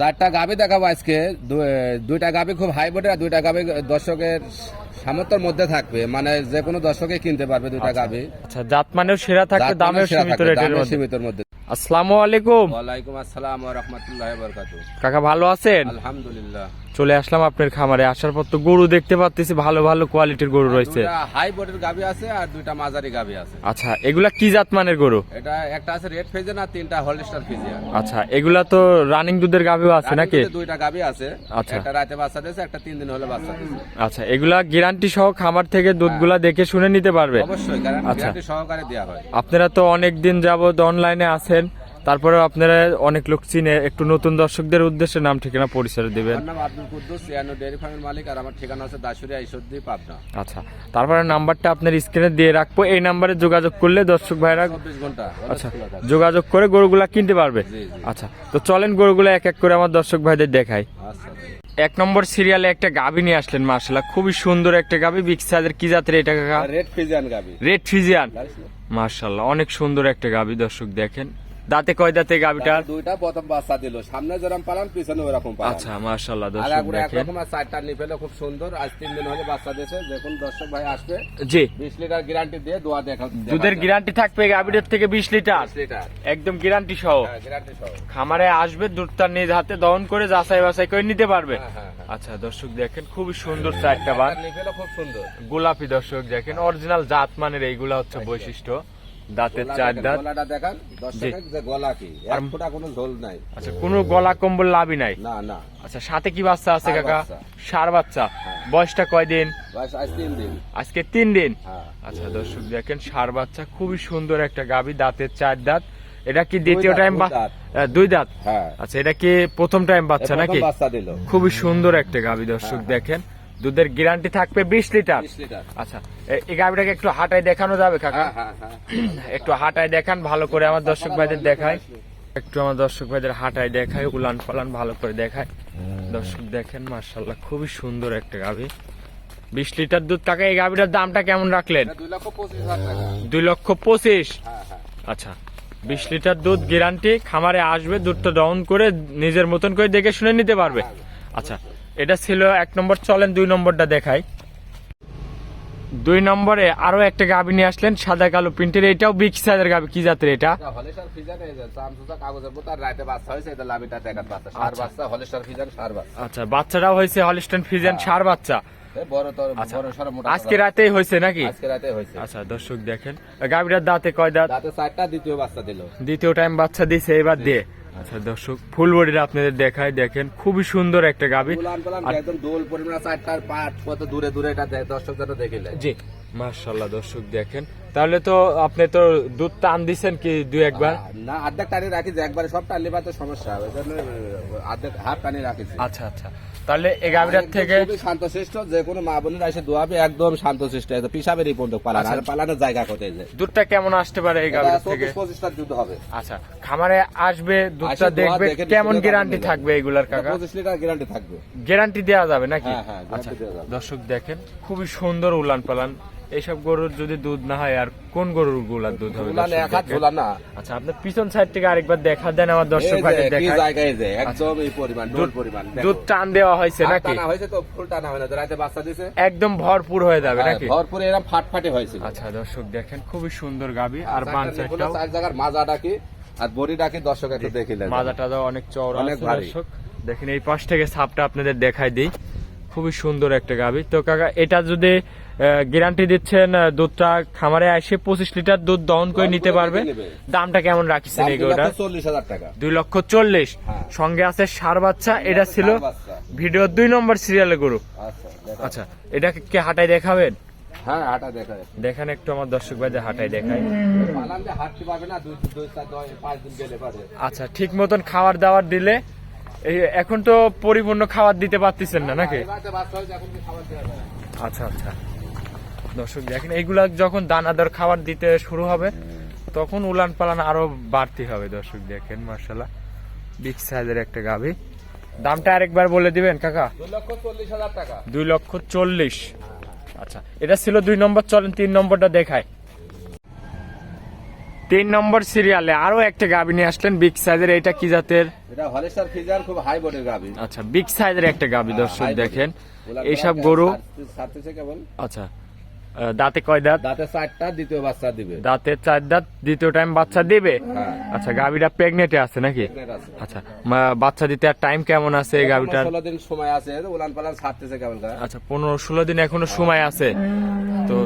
চারটা গাভী দেখাবো আজকে। দুইটা গাভী খুব হাই বোর্ডের, আর দুইটা গাভী দর্শকের সামর্থ্যের মধ্যে থাকবে, মানে যে কোনো দর্শকে কিনতে পারবে দুইটা গাভী। আচ্ছা, জাত মানেও সেরা থাকবে, দামেও সীমিত রেটের মধ্যে। সীমিতের মধ্যে। আসসালামু আলাইকুম। ওয়ালাইকুম আসসালাম ওয়া রাহমাতুল্লাহি ওয়া বারাকাতুহু। কাকা ভালো আছেন? আলহামদুলিল্লাহ। চলে আসলাম আপনার খামারে। আসার পর তো গরু দেখতে পাচ্ছি, ভালো ভালো কোয়ালিটির গরু রয়েছে। দুইটা হাই বোর্ডের গাভী আছে আর দুইটা মাঝারি গাভী আছে। আচ্ছা, এগুলা কি জাত মানের গরু? এটা একটা আছে রেড ফিজিয়ান আর তিনটা হলস্টার ফিজিয়ান। আচ্ছা, এগুলা তো রানিং দুধের গাভীও আছে নাকি? দুইটা গাভী আছে। আচ্ছা। একটা রাতে বাচ্চা দিয়েছে, একটা 3 দিন হলো বাচ্চা দিয়েছে। আচ্ছা, এগুলা গ্যারান্টি সহ খামার থেকে দুধগুলা দেখে শুনে নিতে পারবে? অবশ্যই গ্যারান্টি সহকারে দেওয়া হয়। আপনারা তো অনেক দিন যাবত অনলাইনে আছেন, তারপরে আপনারা অনেক লোক চিনে, একটু নতুন দর্শকদের উদ্দেশ্যে নাম ঠিকানা পরিচয় দিবেন। আমার নাম আব্দুল কুদ্দুস, সিয়ানো ডেয়ারি ফার্মের মালিক, আর আমার ঠিকানা হচ্ছে দাসুরিয়া ঈশ্বরদী, পাবনা। আচ্ছা, তারপরে নাম্বারটা আপনার স্ক্রিনে দিয়ে রাখবো, এই নাম্বারে যোগাযোগ করলে দর্শক ভাইরা 24 ঘন্টা আচ্ছা যোগাযোগ করে গরুগুলা কিনতে পারবে। জি। আচ্ছা, তো চলেন গরুগুলা এক এক করে আমার দর্শক ভাইদের দেখাই। আচ্ছা। 1 নম্বর সিরিয়ালে একটা গাভী নিয়ে আসলেন, মাশাআল্লাহ খুবই সুন্দর একটা গাভী। বিগ সাইজের, কি জাতের এটা কাকা? রেড ফিজিয়ান গাভী। রেড ফিজিয়ান, মাশাআল্লাহ অনেক সুন্দর একটা গাভী। দর্শক দেখেন, দাঁতে কয় দাঁতে গাভীটা? দুইটা প্রথম বাচ্চা দিল, সামনে যেরকম পালান পিছনে ওরকম পালান। আচ্ছা, মাশাআল্লাহ আর দর্শক দেখেন। একরকম আর চারটা নিপেলে খুব সুন্দর। আজ 3 দিন হলে বাচ্চা দিয়েছে। যখন দর্শক ভাই আসবে জি, 20 লিটার গ্যারান্টি দিয়ে দোয়া দেখা দুধের গ্যারান্টি থাকবে গাভীটার থেকে 20 লিটার 20 লিটার একদম গ্যারান্টি সহ। গ্যারান্টি সহ। খামারে আসবে, দুধটা নিজ হাতে দহন করে যাচাই বাছাই করে নিতে পারবে। হ্যাঁ। আচ্ছা, দর্শক দেখেন খুবই সুন্দর চারটা বার, নিপেলে খুব সুন্দর গোলাপি। দর্শক দেখেন, অরিজিনাল জাত মানের এইগুলা হচ্ছে বৈশিষ্ট্য। দাঁতের চার দাঁত। গলাটা দেখান দর্শক, যে গলা কি এক ফোঁটা কোনো ঝোল নাই। আচ্ছা, কোনো গলা কম্বল লাভই নাই? না। আচ্ছা, সাথে কি বাচ্চা আছে ষাঁড় কাকা? বাচ্চা। ষাঁড় বাচ্চা। বয়সটা কয়দিন? বাস আজ 3 দিন। আজকে 3 দিন। হ্যাঁ। আচ্ছা, দর্শক দেখেন ষাঁড় বাচ্চা, খুবই সুন্দর একটা গাভী, দাঁতের চার দাঁত। এটা কি দ্বিতীয় টাইম? 2 দাঁত। হ্যাঁ। আচ্ছা, এটা কি প্রথম টাইম বাচ্চা নাকি? প্রথম বাচ্চা দিল। খুবই সুন্দর একটা গাভী। দর্শক দেখেন, দুধের গ্যারান্টি থাকবে 20 লিটার। 20 লিটার। আচ্ছা, এই গাভীটাকে একটু হাঁটায় দেখানো যাবে কাকা? হ্যাঁ। একটু হাঁটায় দেখান ভালো করে, আমার দর্শক ভাইদের দেখায়। একটু আমার দর্শক ভাইদের হাঁটায় দেখায়, উলান পালান ভালো করে দেখায়। দর্শক দেখেন, মাশাআল্লাহ খুবই সুন্দর একটা গাভী, 20 লিটার দুধ। কাকা, এই গাভীটার দামটা কেমন রাখলেন? 2,25,000 টাকা। 2,25,000। হ্যাঁ। আচ্ছা, 20 লিটার দুধ গ্যারান্টি, খামারে আসবে দুধটা ডাউন করে নিজের মতন করে দেখে শুনে নিতে পারবে। আচ্ছা, এটা ছিল 1 নম্বর। চলেন 2 নম্বরটা দেখাই। 2 নম্বরে আরো একটা গাভী নিয়ে আসলেন, সাদা কালো প্রিন্টের। এটাও বিগ সাইজের গাভী, কি জাতের এটা? হলস্টার ফিজিয়ান, এই যে চামচুচা কাগজের মতো, আর রাতে বাচ্চা হয়েছে, এটা লাভিটা দেখাত বাচ্চা। ষাঁড় বাচ্চা, হলস্টার ফিজিয়ান ষাঁড় বাচ্চা। আচ্ছা, বাচ্চাটাও হয়েছে হলিস্টাইন ফ্রিজিয়ান ষাঁড় বাচ্চা। বড় সর মোটা। আজকে রাতেই হয়েছে নাকি? আজকে রাতে হয়েছে। আচ্ছা, দর্শক দেখেন, গাভীটার দাঁতে কয় দাঁত? রাতে 4টা, দ্বিতীয় বাচ্চা দিল। দ্বিতীয় টাইম বাচ্চা দিছে এবার দিয়ে। আচ্ছা, দর্শক ফুল বডিটা আপনাদের দেখায়, দেখেন খুবই সুন্দর একটা গাভী। উলান পালান একদম দোল পরিমাণ, 4টার পাট কত দূরে এটা দর্শক যেন দেখিলে। জি, মাশাআল্লাহ দর্শক দেখেন। তাহলে তো আপনি তো দুধ টান দিচ্ছেন কি 2-1 বার? না, অর্ধেক টানি রাখি, একবারে সব টানলে বা তো সমস্যা হবে, ওই জন্য অর্ধেক হাফ টানি রাখিছি। আচ্ছা, তাহলে এই গাভীটার থেকে খুবই শান্তশিষ্ট, যে কোনো মা বোনেরা এসে দোয়াবে, একদম শান্তশিষ্ট। পিসাবের এই পর্যন্ত পালান, আর পালানোর জায়গা কোথায় যে দুধটা কেমন আসতে পারে এই গাভীটার থেকে? 24-25 দুধ হবে। আচ্ছা, খামারে আসবে, দুধটা দেখবে, কেমন গ্যারান্টি থাকবে এগুলার কাকা? 25 লিটার গ্যারান্টি থাকবে। গ্যারান্টি দেওয়া যাবে নাকি? হ্যাঁ, আচ্ছা, গ্যারান্টি দেওয়া যাবে। দর্শক দেখেন খুবই সুন্দর উলান পালান। এইসব গরুর যদি দুধ না হয়, আর কোন গরুর গুলার দুধ হবে? উলান এক হাত ঝোলা না। আচ্ছা, আপনার পিছন সাইড থেকে আরেকবার দেখা দেন আমার দর্শক ভাইদের কি দেখায়। জায়গায় যে একদম এই পরিমাণ, ডোল পরিমাণ দুধ টান দেওয়া হয়েছে নাকি? টানা হয়েছে তো, ফুল টানা হয় না, রাতে বাচ্চা দিছে, একদম ভরপুর হয়ে যাবে নাকি? ভরপুর এরকম ফাটফাটে হয়েছিল। আচ্ছা, দর্শক দেখেন খুবই সুন্দর গাভী। আর বান সাইডটাও, 4 জায়গার মাজাটা কি আর বডিটা কি দর্শক একটু দেখিলেন। মাজাটাও অনেক চওড়া, অনেক আছে ভারী। দর্শক দেখেন। এই পাশ থেকে ছাপটা আপনাদের দেখাই দিই, খুবই সুন্দর একটা গাভী। তো কাকা, এটা যদি গ্যারান্টি দিচ্ছেন দুধটা খামারে এসে 25 লিটার দুধ দহন করে নিতে পারবে, দামটা কেমন রাখছেন এই গরুটার? 2,40,000 টাকা। 2,40,000। হ্যাঁ। সঙ্গে আছে ষাঁড় বাচ্চা। এটা ছিল ভিডিও 2 নম্বর সিরিয়ালের গরু। আচ্ছা, এটাকে কি হাঁটাই দেখাবেন? হ্যাঁ, হাঁটা দেখায়। দেখেন একটু আমার দর্শক ভাইদের হাঁটাই দেখায়। পালান যে হাঁটতে পারবে না, 2-4-5 দিন গেলে পারে। আচ্ছা, ঠিক মতন খাবার দাবার দিলে, এখন তো পরিপূর্ণ খাবার দিতে পারতেছেন না নাকি? রাতে বাচ্চা হয়েছে, এখন কি খাবার দেওয়া যাবে? আচ্ছা, দর্শক দেখেন, এইগুলা যখন দানাদার খাবার দিতে শুরু হবে, তখন উলান পালান আরো বাড়তি হবে। দর্শক দেখেন, মাশাআল্লাহ বিগ সাইজের একটা গাভী। দামটা আরেকবার বলে দিবেন কাকা? 2,40,000 টাকা। 2,40,000। আচ্ছা, এটা ছিল 2 নম্বর। চলেন 3 নম্বরটা দেখায়। 3 নম্বর সিরিয়ালে আরো একটা গাভী নিয়ে আসলেন বিগ সাইজের, এটা কি জাতের? এটা হলিস্টার ফিজিয়ান, খুব হাই বোর্ডের গাবি। আচ্ছা, বিগ সাইজের একটা গাভী দর্শক high দেখেন। body। এইসব গরু ছাড়তেছে কেবল। আচ্ছা, দাঁতে কয় দাঁত? দাঁতে 4টা, দ্বিতীয় বাচ্চা দিবে। দাঁতে 4 দাঁত, দ্বিতীয় টাইম বাচ্চা দিবে। হ্যাঁ। আচ্ছা, গাভীটা প্রেগনেন্টে আছে নাকি? Pregnant আছে। আচ্ছা, বাচ্চা দিতে আর টাইম কেমন আছে এই গাভীটার? 16 দিন সময় আছে, উলান পালান ছাড়তেছে কেবল। আচ্ছা, 15-16 দিন এখনো সময় আছে। তো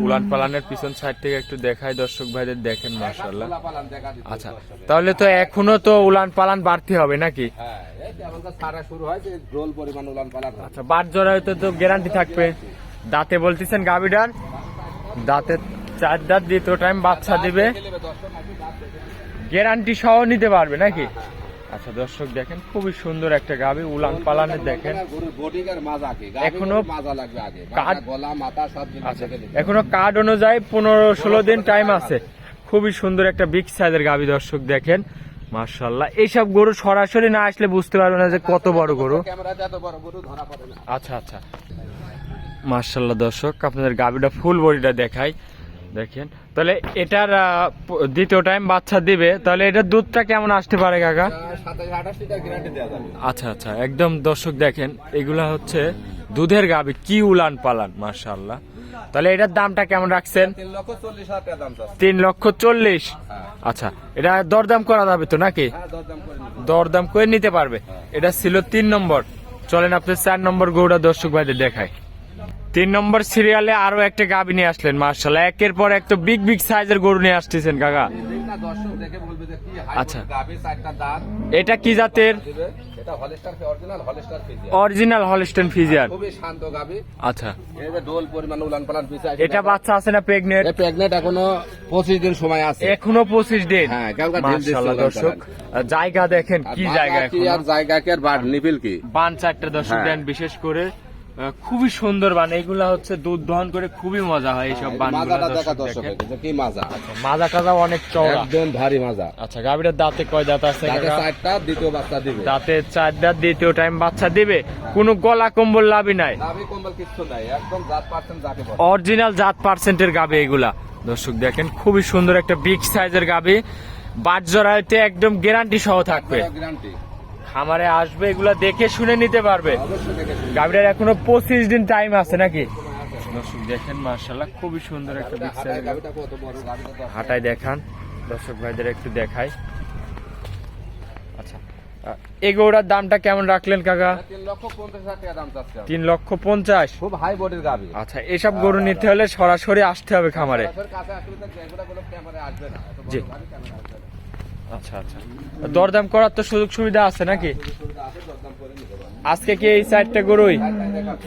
উলান পালানের পিছন সাইড থেকে একটু দেখাই দর্শক ভাইদের, দেখেন মাশাআল্লাহ। পালান দেখা দিচ্ছে। আচ্ছা, তাহলে তো এখনো তো উলান পালান বাড়তি হবে নাকি? হ্যাঁ, এই কেবল ছাড়া শুরু হয়েছে, ড্রোল পরিমাণ উলান পালান। আচ্ছা, বাট জরায়ুতে তো গ্যারান্টি থাকবে। দাঁতে বলতেছেন গাভীটার দাঁতে 4 দাঁত, দ্বিতীয় টাইম বাচ্চা দিবে, গ্যারান্টি সহ নিতে পারবে নাকি? আচ্ছা দর্শক দেখেন, খুবই সুন্দর একটা গাভী, উলান পালানে দেখেন। গরুর বডি আর মাজা কি এখনো মাজা লাগবে আগে, কাট- গলা মাথা সব জিনিস আচ্ছা, দেখে নিতে। এখনো কার্ড অনুযায়ী 15-16 দিন টাইম আছে। খুবই সুন্দর একটা বিগ সাইজের গাভী দর্শক দেখেন মাশাআল্লাহ। এইসব গরু সরাসরি না আসলে বুঝতে পারবে না যে কত বড় গরু। ক্যামেরাতে এত বড় গরু ধরা পড়ে না। আচ্ছা আচ্ছা, মাশাআল্লাহ দর্শক, আপনাদের গাভীটা ফুল বডিটা দেখাই, দেখেন। তাহলে এটার দ্বিতীয় টাইম বাচ্চা দিবে, তাহলে এটার দুধটা কেমন আসতে পারে কাকা? 27-28 লিটার গ্যারান্টি দেওয়া যাবে। আচ্ছা আচ্ছা, একদম দর্শক দেখেন, এগুলা হচ্ছে দুধের গাভী, কি উলান পালান মাশাআল্লাহ। তাহলে এটার দামটা কেমন রাখছেন? 3,40,000 টাকা দাম চাচ্ছে। 3,40,000। আচ্ছা, এটা দরদাম করা যাবে তো নাকি? হ্যাঁ, দরদাম করে নিতে। দরদাম করে নিতে পারবে। এটা ছিল 3 নম্বর। চলেন আপনার 4 নম্বর গরুটা দর্শক ভাইদের দেখায়। 3 নম্বর সিরিয়ালে আরো একটা গাভী নিয়ে আসলেন মাশাআল্লাহ। একের পর এক তো বিগ বিগ সাইজের গরু নিয়ে আসতেছেন কাকা। এটা দর্শক দেখে বলবে যে কি হাই আচ্ছা। গাবি, 4টা দাঁত এটা কি জাতের? দিবে। এটা হলিস্টার, original হলিস্টার Friesian. Original Holstein Friesian. খুবই শান্ত গাবি। আচ্ছা, এই যে ডোল পরিমাণ উলান পালান পিছে। এটা বাচ্চা আছে না প্রেগনেন্ট? প্রেগনেন্ট, এখনো 25 দিন সময় আছে। এখনো 25 দিন। হ্যাঁ, কালকে ঢিল দিচ্ছে মাশাআল্লাহ উলান দর্শক, জায়গা দেখেন কি জায়গা, কি এখন আর জায়গা কি আর বাড় নিপিল কি। বান 4টা দর্শক হ্যাঁ। দেন, বিশেষ করে খুবই সুন্দর বান। এইগুলা হচ্ছে দুধ দহন করে খুবই মজা হয় এইসব বানগুলো মাজাটা দেখা দর্শক দর্শক দেখেন। যে কি মাজা। মাজা টাজা অনেক চওড়া, একদম ভারী মাজা। আচ্ছা, গাভীটার দাঁতে কয় দাঁত আছে দাঁতে কাকা? 4টা, দ্বিতীয় বাচ্চা দিবে। দাঁতে 4 দাঁত, দ্বিতীয় টাইম বাচ্চা দিবে। কোনো গলা কম্বল লাভই নাই, নাভি কম্বল কিছু নাই, একদম জাত পার্সেন্ট যাকে বলে। অরিজিনাল জাত পার্সেন্টের গাভী এগুলা দর্শক দেখেন। খুবই সুন্দর একটা বিগ সাইজের গাভী, বাট জরাইতে একদম গ্যারান্টি সহ থাকবে। গ্যারান্টি খামারে আসবে, এগুলা দেখে শুনে নিতে পারবে। অবশ্যই দেখে শুনে। গাভীটার এখনো 25 দিন টাইম আছে নাকি? দর্শক দেখেন মাশাআল্লাহ, খুবই সুন্দর একটা বিগ সাইজের গাভী। গাবিটা কত বড়, গাবিটা তো হাঁটাই দেখান দর্শক ভাইদের, একটু দেখাই। আচ্ছা, এই গরুটার দামটা কেমন রাখলেন কাকা? 3,50,000 টাকা দাম চাচ্ছে। 3,50,000। খুব হাই বডির গাবি। আচ্ছা, এসব গরু নিতে হলে সরাসরি আসতে হবে খামারে। সরাসরি কাছে আসলে তো যেগুলা গুলো ক্যামেরায় আসবে না। এত বড় জি। গাবি ক্যামেরায় আসবে না। আচ্ছা আচ্ছা, দরদাম করার তো সুযোগ সুবিধা আছে নাকি? সুবিধা আছে, দরদাম করে নিতে পারবেন। আজকে কি এই 4টা গরুই? তাই দেখাবো।